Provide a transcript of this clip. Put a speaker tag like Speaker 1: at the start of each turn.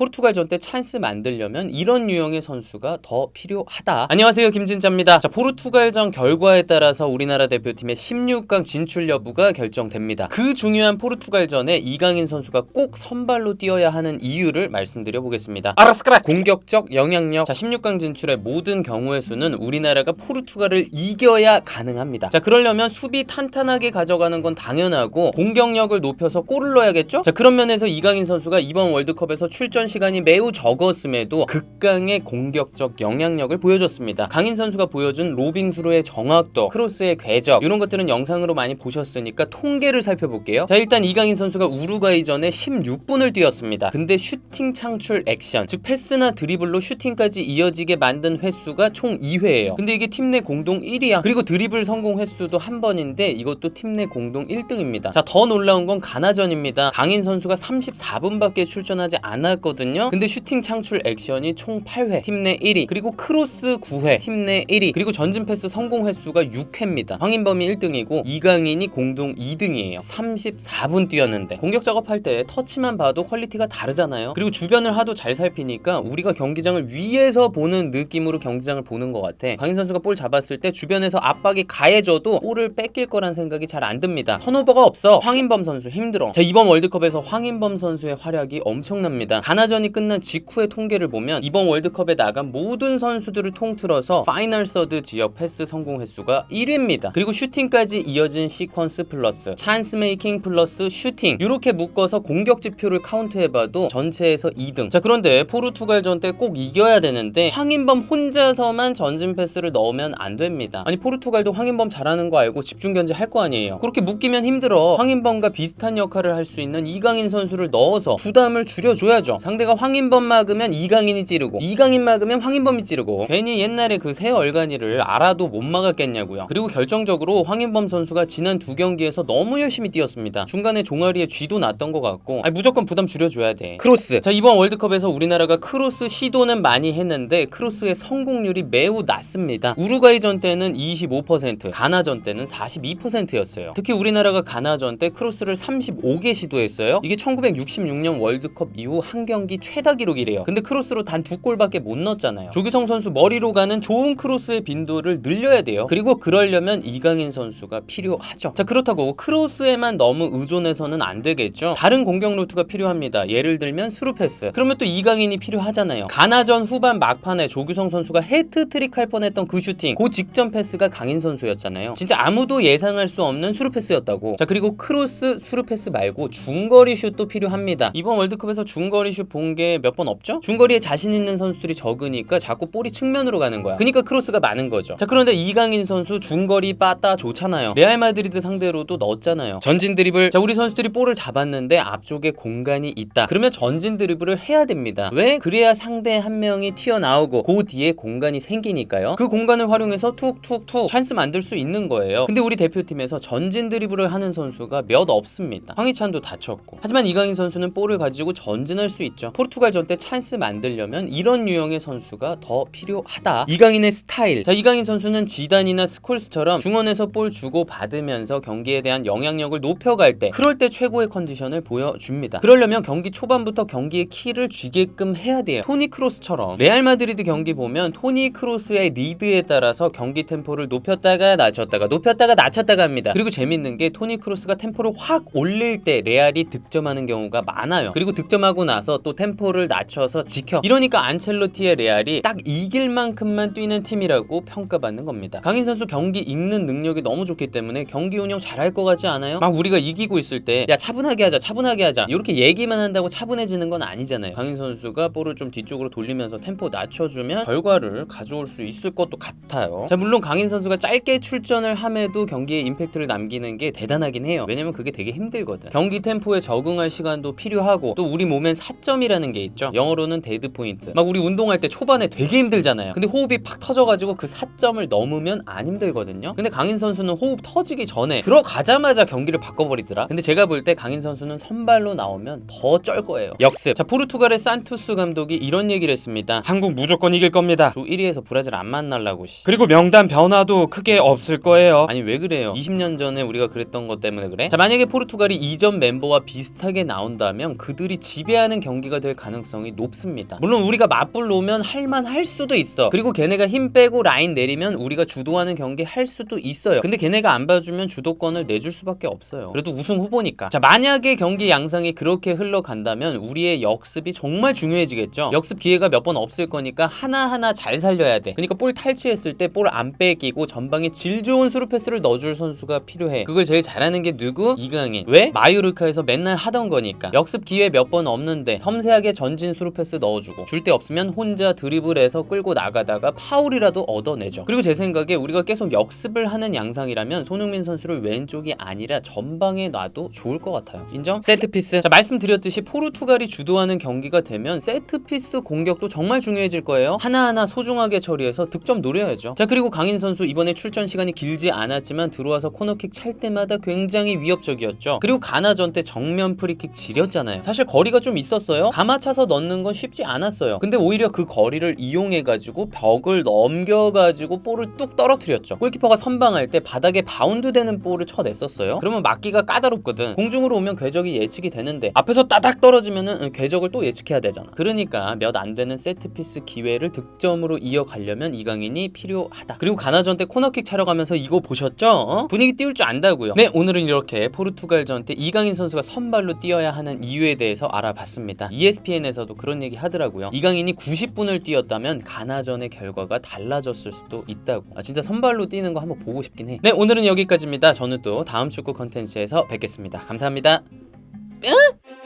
Speaker 1: 포르투갈전 때 찬스 만들려면 이런 유형의 선수가 더 필요하다. 안녕하세요, 김진짜입니다. 자, 포르투갈전 결과에 따라서 우리나라 대표팀의 16강 진출 여부가 결정됩니다. 그 중요한 포르투갈전에 이강인 선수가 꼭 선발로 뛰어야 하는 이유를 말씀드려 보겠습니다. 아라스카라! 공격적 영향력. 자, 16강 진출의 모든 경우의 수는 우리나라가 포르투갈을 이겨야 가능합니다. 자, 그러려면 수비 탄탄하게 가져가는 건 당연하고 공격력을 높여서 골을 넣어야겠죠? 자, 그런 면에서 이강인 선수가 이번 월드컵에서 출전 시간이 매우 적었음에도 극강의 공격적 영향력을 보여줬습니다. 강인 선수가 보여준 로빙수로의 정확도, 크로스의 궤적, 이런 것들은 영상으로 많이 보셨으니까 통계를 살펴볼게요. 자, 일단 이강인 선수가 우루과이전에 16분을 뛰었습니다. 근데 슈팅 창출 액션, 즉 패스나 드리블로 슈팅까지 이어지게 만든 횟수가 총 2회예요. 근데 이게 팀 내 공동 1위야. 그리고 드리블 성공 횟수도 한 번인데 이것도 팀 내 공동 1등입니다. 자, 더 놀라운 건 가나전입니다. 강인 선수가 34분밖에 출전하지 않았거든요. 근데 슈팅 창출 액션이 총 8회, 팀 내 1위, 그리고 크로스 9회, 팀 내 1위, 그리고 전진 패스 성공 횟수가 6회입니다. 황인범이 1등이고 이강인이 공동 2등이에요. 34분 뛰었는데 공격 작업할 때 터치만 봐도 퀄리티가 다르잖아요. 그리고 주변을 하도 잘 살피니까 우리가 경기장을 위에서 보는 느낌으로 경기장을 보는 것 같아. 강인 선수가 볼 잡았을 때 주변에서 압박이 가해져도 볼을 뺏길 거란 생각이 잘 안 듭니다. 턴오버가 없어. 황인범 선수 힘들어. 자, 이번 월드컵에서 황인범 선수의 활약이 엄청납니다. 가나전이 끝난 직후의 통계를 보면 이번 월드컵에 나간 모든 선수들을 통틀어서 파이널 서드 지역 패스 성공 횟수가 1위입니다. 그리고 슈팅까지 이어진 시퀀스 플러스 찬스 메이킹 플러스 슈팅, 이렇게 묶어서 공격 지표를 카운트해봐도 전체에서 2등. 자, 그런데 포르투갈전 때 꼭 이겨야 되는데 황인범 혼자서만 전진 패스를 넣으면 안 됩니다. 아니, 포르투갈도 황인범 잘하는 거 알고 집중 견제 할 거 아니에요. 그렇게 묶이면 힘들어. 황인범과 비슷한 역할을 할 수 있는 이강인 선수를 넣어서 부담을 줄여줘야죠. 상대가 황인범 막으면 이강인이 찌르고, 이강인 막으면 황인범이 찌르고, 괜히 옛날에 그 새 얼간이를 알아도 못 막았겠냐고요. 그리고 결정적으로 황인범 선수가 지난 두 경기에서 너무 열심히 뛰었습니다. 중간에 종아리에 쥐도 났던 것 같고, 아니, 무조건 부담 줄여줘야 돼. 크로스. 자, 이번 월드컵에서 우리나라가 크로스 시도는 많이 했는데 크로스의 성공률이 매우 낮습니다. 우루과이전 때는 25%, 가나전 때는 42%였어요. 특히 우리나라가 가나전 때 크로스를 35개 시도했어요. 이게 1966년 월드컵 이후 한 경기 최다 기록이래요. 근데 크로스로 단 2골밖에 못 넣었잖아요. 조규성 선수 머리로 가는 좋은 크로스의 빈도를 늘려야 돼요. 그리고 그러려면 이강인 선수가 필요하죠. 자, 그렇다고 크로스에만 너무 의존해서는 안 되겠죠. 다른 공격 루트가 필요합니다. 예를 들면 스루 패스. 그러면 또 이강인이 필요하잖아요. 가나전 후반 막판에 조규성 선수가 해트트릭 할 뻔했던 그 슈팅, 그 직전 패스가 강인 선수였잖아요. 진짜 아무도 예상할 수 없는 스루 패스였다고. 자, 그리고 크로스, 스루 패스 말고 중거리 슛도 필요합니다. 이번 월드컵에서 중거리 슛 본 게 몇 번 없죠? 중거리에 자신 있는 선수들이 적으니까 자꾸 볼이 측면으로 가는 거야. 그러니까 크로스가 많은 거죠. 자, 그런데 이강인 선수 중거리 빠따 좋잖아요. 레알 마드리드 상대로도 넣었잖아요. 전진 드리블. 자, 우리 선수들이 볼을 잡았는데 앞쪽에 공간이 있다. 그러면 전진 드리블을 해야 됩니다. 왜? 그래야 상대 한 명이 튀어나오고 그 뒤에 공간이 생기니까요. 그 공간을 활용해서 툭툭툭 찬스 만들 수 있는 거예요. 근데 우리 대표팀에서 전진 드리블을 하는 선수가 몇 없습니다. 황희찬도 다쳤고. 하지만 이강인 선수는 볼을 가지고 전진할 수 있죠. 포르투갈전 때 찬스 만들려면 이런 유형의 선수가 더 필요하다. 이강인의 스타일. 자, 이강인 선수는 지단이나 스콜스처럼 중원에서 볼 주고 받으면서 경기에 대한 영향력을 높여갈 때, 그럴 때 최고의 컨디션을 보여줍니다. 그러려면 경기 초반부터 경기의 키를 쥐게끔 해야 돼요. 토니 크로스처럼. 레알 마드리드 경기 보면 토니 크로스의 리드에 따라서 경기 템포를 높였다가 낮췄다가 합니다. 그리고 재밌는 게 토니 크로스가 템포를 확 올릴 때 레알이 득점하는 경우가 많아요. 그리고 득점하고 나서 또 템포를 낮춰서 지켜. 이러니까 안첼로티의 레알이 딱 이길 만큼만 뛰는 팀이라고 평가받는 겁니다. 강인 선수 경기 읽는 능력이 너무 좋기 때문에 경기 운영 잘할 것 같지 않아요? 막 우리가 이기고 있을 때 야, 차분하게 하자 이렇게 얘기만 한다고 차분해지는 건 아니잖아요. 강인 선수가 볼을 좀 뒤쪽으로 돌리면서 템포 낮춰주면 결과를 가져올 수 있을 것도 같아요. 자, 물론 강인 선수가 짧게 출전을 함에도 경기에 임팩트를 남기는 게 대단하긴 해요. 왜냐면 그게 되게 힘들거든. 경기 템포에 적응할 시간도 필요하고, 또 우리 몸엔 사점이라는 게 있죠. 영어로는 데드 포인트. 막 우리 운동할 때 초반에 되게 힘들잖아요. 근데 호흡이 팍 터져가지고 그 4점을 넘으면 안 힘들거든요. 근데 강인 선수는 호흡 터지기 전에 들어가자마자 경기를 바꿔버리더라. 근데 제가 볼 때 강인 선수는 선발로 나오면 더 쩔 거예요. 역습. 자, 포르투갈의 산투스 감독이 이런 얘기를 했습니다. 한국 무조건 이길 겁니다. 조 1위에서 브라질 안 만나려고. 그리고 명단 변화도 크게 없을 거예요. 아니, 왜 그래요? 20년 전에 우리가 그랬던 것 때문에 그래? 자, 만약에 포르투갈이 이전 멤버와 비슷하게 나온다면 그들이 지배하는 경기 경기가 될 가능성이 높습니다. 물론 우리가 맞불로 오면 할만할 수도 있어. 그리고 걔네가 힘 빼고 라인 내리면 우리가 주도하는 경기 할 수도 있어요. 근데 걔네가 안 봐주면 주도권을 내줄 수밖에 없어요. 그래도 우승 후보니까. 자, 만약에 경기 양상이 그렇게 흘러간다면 우리의 역습이 정말 중요해지겠죠. 역습 기회가 몇 번 없을 거니까 하나하나 잘 살려야 돼. 그러니까 볼 탈취했을 때 볼 안 뺏기고 전방에 질 좋은 스루 패스를 넣어줄 선수가 필요해. 그걸 제일 잘하는 게 누구? 이강인. 왜? 마요르카에서 맨날 하던 거니까. 역습 기회 몇 번 없는데 섬세하게 전진 스루 패스 넣어주고 줄 데 없으면 혼자 드리블해서 끌고 나가다가 파울이라도 얻어내죠. 그리고 제 생각에 우리가 계속 역습을 하는 양상이라면 손흥민 선수를 왼쪽이 아니라 전방에 놔도 좋을 것 같아요. 인정? 세트피스. 자, 말씀드렸듯이 포르투갈이 주도하는 경기가 되면 세트피스 공격도 정말 중요해질 거예요. 하나하나 소중하게 처리해서 득점 노려야죠. 자, 그리고 강인 선수 이번에 출전 시간이 길지 않았지만 들어와서 코너킥 찰 때마다 굉장히 위협적이었죠. 그리고 가나전 때 정면 프리킥 지렸잖아요. 사실 거리가 좀 있었어요. 감아차서 넣는 건 쉽지 않았어요. 근데 오히려 그 거리를 이용해가지고 벽을 넘겨가지고 볼을 뚝 떨어뜨렸죠. 골키퍼가 선방할 때 바닥에 바운드 되는 볼을 쳐냈었어요. 그러면 막기가 까다롭거든. 공중으로 오면 궤적이 예측이 되는데 앞에서 따닥 떨어지면은 궤적을 또 예측해야 되잖아. 그러니까 몇 안 되는 세트피스 기회를 득점으로 이어가려면 이강인이 필요하다. 그리고 가나전 때 코너킥 차러 가면서 이거 보셨죠? 분위기 띄울 줄 안다고요. 네, 오늘은 이렇게 포르투갈전 때 이강인 선수가 선발로 뛰어야 하는 이유에 대해서 알아봤습니다. ESPN에서도 그런 얘기 하더라고요. 이강인이 90분을 뛰었다면 가나전의 결과가 달라졌을 수도 있다고. 진짜 선발로 뛰는 거 한번 보고 싶긴 해. 네, 오늘은 여기까지입니다. 저는 또 다음 축구 컨텐츠에서 뵙겠습니다. 감사합니다. 뿅!